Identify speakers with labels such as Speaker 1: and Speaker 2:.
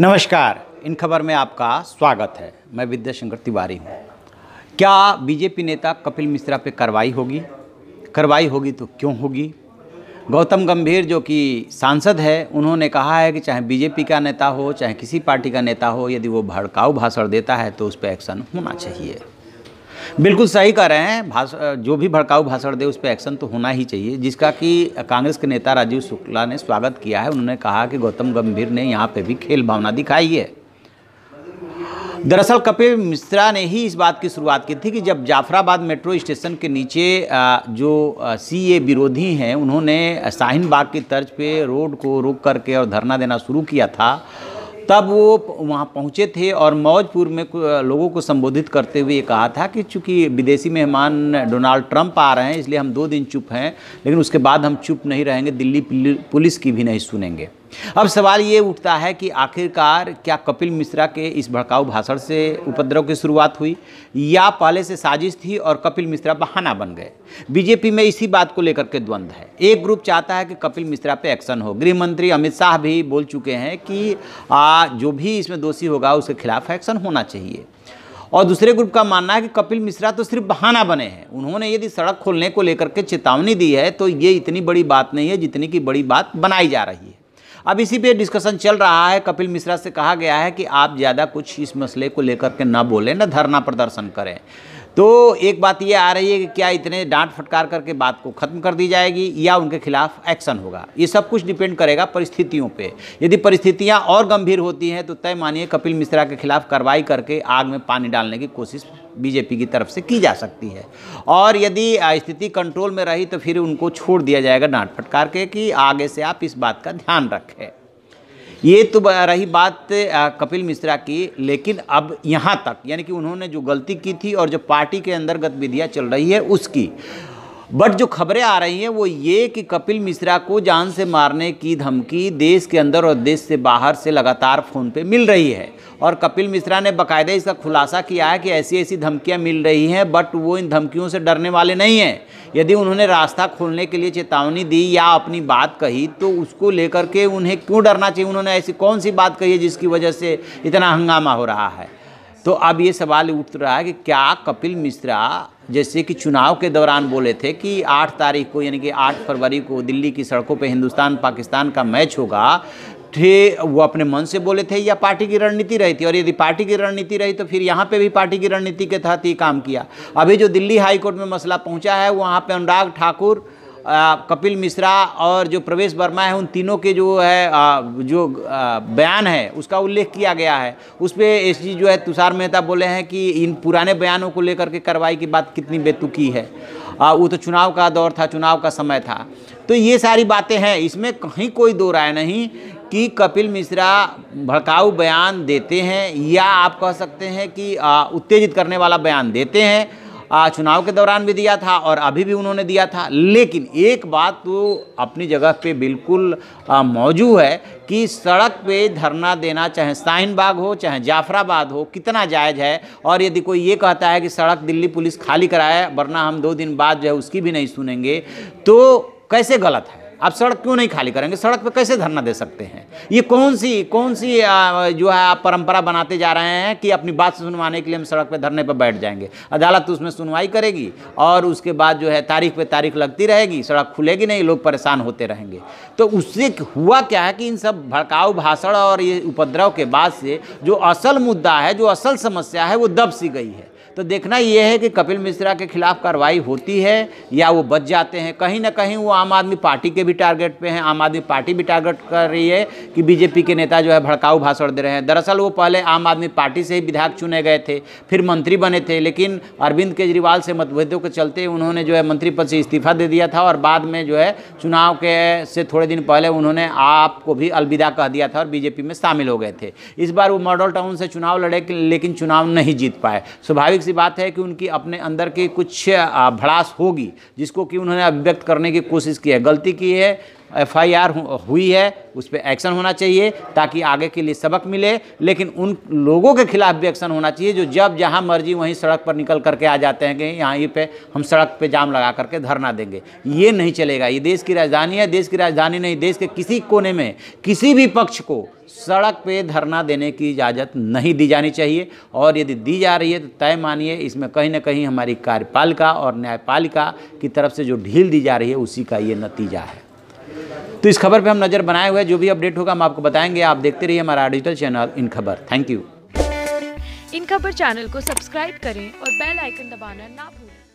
Speaker 1: नमस्कार, इन खबर में आपका स्वागत है। मैं विद्याशंकर तिवारी हूँ। क्या बीजेपी नेता कपिल मिश्रा पे कार्रवाई होगी? कार्रवाई होगी तो क्यों होगी? गौतम गंभीर जो कि सांसद है, उन्होंने कहा है कि चाहे बीजेपी का नेता हो, चाहे किसी पार्टी का नेता हो, यदि वो भड़काऊ भाषण देता है तो उस पर एक्शन होना चाहिए। बिल्कुल सही कह रहे हैं। जो भी भड़काऊ भाषण दे उस पर एक्शन तो होना ही चाहिए, जिसका कि कांग्रेस के नेता राजीव शुक्ला ने स्वागत किया है। उन्होंने कहा कि गौतम गंभीर ने यहाँ पे भी खेल भावना दिखाई है। दरअसल कपिल मिश्रा ने ही इस बात की शुरुआत की थी कि जब जाफराबाद मेट्रो स्टेशन के नीचे जो सीए विरोधी हैं, उन्होंने शाहीन बाग की तर्ज पे रोड को रोक करके और धरना देना शुरू किया था, तब वो वहाँ पहुँचे थे और मौजपुर में लोगों को संबोधित करते हुए कहा था कि चूँकि विदेशी मेहमान डोनाल्ड ट्रंप आ रहे हैं, इसलिए हम 2 दिन चुप हैं, लेकिन उसके बाद हम चुप नहीं रहेंगे, दिल्ली पुलिस की भी नहीं सुनेंगे। अब सवाल ये उठता है कि आखिरकार क्या कपिल मिश्रा के इस भड़काऊ भाषण से उपद्रव की शुरुआत हुई या पहले से साजिश थी और कपिल मिश्रा बहाना बन गए? बीजेपी में इसी बात को लेकर के द्वंद्व है। एक ग्रुप चाहता है कि कपिल मिश्रा पे एक्शन हो। गृह मंत्री अमित शाह भी बोल चुके हैं कि जो भी इसमें दोषी होगा उसके खिलाफ एक्शन होना चाहिए। और दूसरे ग्रुप का मानना है कि कपिल मिश्रा तो सिर्फ बहाना बने हैं। उन्होंने यदि सड़क खोलने को लेकर के चेतावनी दी है तो ये इतनी बड़ी बात नहीं है जितनी की बड़ी बात बनाई जा रही है। अब इसी पे डिस्कशन चल रहा है। कपिल मिश्रा से कहा गया है कि आप ज़्यादा कुछ इस मसले को लेकर के ना बोलें, ना धरना प्रदर्शन करें। तो एक बात ये आ रही है कि क्या इतने डांट फटकार करके बात को ख़त्म कर दी जाएगी या उनके खिलाफ एक्शन होगा? ये सब कुछ डिपेंड करेगा परिस्थितियों पे। यदि परिस्थितियां और गंभीर होती हैं तो तय मानिए कपिल मिश्रा के खिलाफ कार्रवाई करके आग में पानी डालने की कोशिश बीजेपी की तरफ से की जा सकती है। और यदि स्थिति कंट्रोल में रही तो फिर उनको छोड़ दिया जाएगा डांट फटकार के कि आगे से आप इस बात का ध्यान रखें। ये तो रही बात कपिल मिश्रा की, लेकिन अब यहाँ तक यानी कि उन्होंने जो गलती की थी और जो पार्टी के अंदर गतिविधियाँ चल रही है उसकी, बट जो खबरें आ रही हैं वो ये कि कपिल मिश्रा को जान से मारने की धमकी देश के अंदर और देश से बाहर से लगातार फ़ोन पे मिल रही है। और कपिल मिश्रा ने बाकायदा इसका खुलासा किया है कि ऐसी ऐसी धमकियां मिल रही हैं, बट वो इन धमकियों से डरने वाले नहीं हैं। यदि उन्होंने रास्ता खोलने के लिए चेतावनी दी या अपनी बात कही तो उसको लेकर के उन्हें क्यों डरना चाहिए? उन्होंने ऐसी कौन सी बात कही है जिसकी वजह से इतना हंगामा हो रहा है? तो अब ये सवाल उठ रहा है कि क्या कपिल मिश्रा जैसे कि चुनाव के दौरान बोले थे कि 8 तारीख को यानी कि 8 फरवरी को दिल्ली की सड़कों पे हिंदुस्तान पाकिस्तान का मैच होगा, वो अपने मन से बोले थे या पार्टी की रणनीति रही थी? और यदि पार्टी की रणनीति रही तो फिर यहाँ पे भी पार्टी की रणनीति के तहत ही काम किया। अभी जो दिल्ली हाई कोर्ट में मसला पहुँचा है वहाँ पे अनुराग ठाकुर, कपिल मिश्रा और जो प्रवेश वर्मा है, उन तीनों के जो है बयान है उसका उल्लेख किया गया है। उस पर एसजी जो है तुषार मेहता बोले हैं कि इन पुराने बयानों को लेकर के कार्रवाई की बात कितनी बेतुकी है। वो तो चुनाव का दौर था, चुनाव का समय था। तो ये सारी बातें हैं, इसमें कहीं कोई दो राय नहीं कि कपिल मिश्रा भड़काऊ बयान देते हैं या आप कह सकते हैं कि उत्तेजित करने वाला बयान देते हैं। चुनाव के दौरान भी दिया था और अभी भी उन्होंने दिया था। लेकिन एक बात तो अपनी जगह पे बिल्कुल मौजूद है कि सड़क पे धरना देना, चाहे शाहीन बाग हो चाहे जाफराबाद हो, कितना जायज़ है। और यदि कोई ये कहता है कि सड़क दिल्ली पुलिस खाली कराए वरना हम 2 दिन बाद जो है उसकी भी नहीं सुनेंगे, तो कैसे गलत है? आप सड़क क्यों नहीं खाली करेंगे? सड़क पे कैसे धरना दे सकते हैं? ये कौन सी जो है आप परंपरा बनाते जा रहे हैं कि अपनी बात सुनवाने के लिए हम सड़क पे धरने पर बैठ जाएंगे? अदालत तो उसमें सुनवाई करेगी और उसके बाद जो है तारीख पे तारीख लगती रहेगी, सड़क खुलेगी नहीं, लोग परेशान होते रहेंगे। तो उससे हुआ क्या है कि इन सब भड़काऊ भाषण और ये उपद्रव के बाद से जो असल मुद्दा है, जो असल समस्या है, वो दब सी गई है। तो देखना यह है कि कपिल मिश्रा के खिलाफ कार्रवाई होती है या वो बच जाते हैं। कहीं ना कहीं वो आम आदमी पार्टी के भी टारगेट पे हैं। आम आदमी पार्टी भी टारगेट कर रही है कि बीजेपी के नेता जो है भड़काऊ भाषण दे रहे हैं। दरअसल वो पहले आम आदमी पार्टी से ही विधायक चुने गए थे, फिर मंत्री बने थे, लेकिन अरविंद केजरीवाल से मतभेदों के चलते उन्होंने जो है मंत्री पद से इस्तीफा दे दिया था और बाद में जो है चुनाव के से थोड़े दिन पहले उन्होंने आपको भी अलविदा कह दिया था और बीजेपी में शामिल हो गए थे। इस बार वो मॉडल टाउन से चुनाव लड़े लेकिन चुनाव नहीं जीत पाए। स्वाभाविक सी बात है कि उनकी अपने अंदर की कुछ भड़ास होगी जिसको कि उन्होंने अभिव्यक्त करने की कोशिश की है। गलती की है FIR हुई है उस पर एक्शन होना चाहिए ताकि आगे के लिए सबक मिले, लेकिन उन लोगों के खिलाफ भी एक्शन होना चाहिए जो जब जहां मर्जी वहीं सड़क पर निकल करके आ जाते हैं कि यहाँ ये पे हम सड़क पे जाम लगा करके धरना देंगे। ये नहीं चलेगा। ये देश की राजधानी है, देश की राजधानी नहीं, देश के किसी कोने में किसी भी पक्ष को सड़क पे धरना देने की इजाज़त नहीं दी जानी चाहिए। और यदि दी जा रही है तो तय मानिए इसमें कहीं ना कहीं हमारी कार्यपालिका और न्यायपालिका की तरफ से जो ढील दी जा रही है उसी का ये नतीजा है। तो इस खबर पे हम नज़र बनाए हुए, जो भी अपडेट होगा हम आपको बताएंगे। आप देखते रहिए हमारा डिजिटल चैनल इन खबर। Thank you.
Speaker 2: इन खबर चैनल को सब्सक्राइब करें और बेल आइकन दबाना ना भूलें।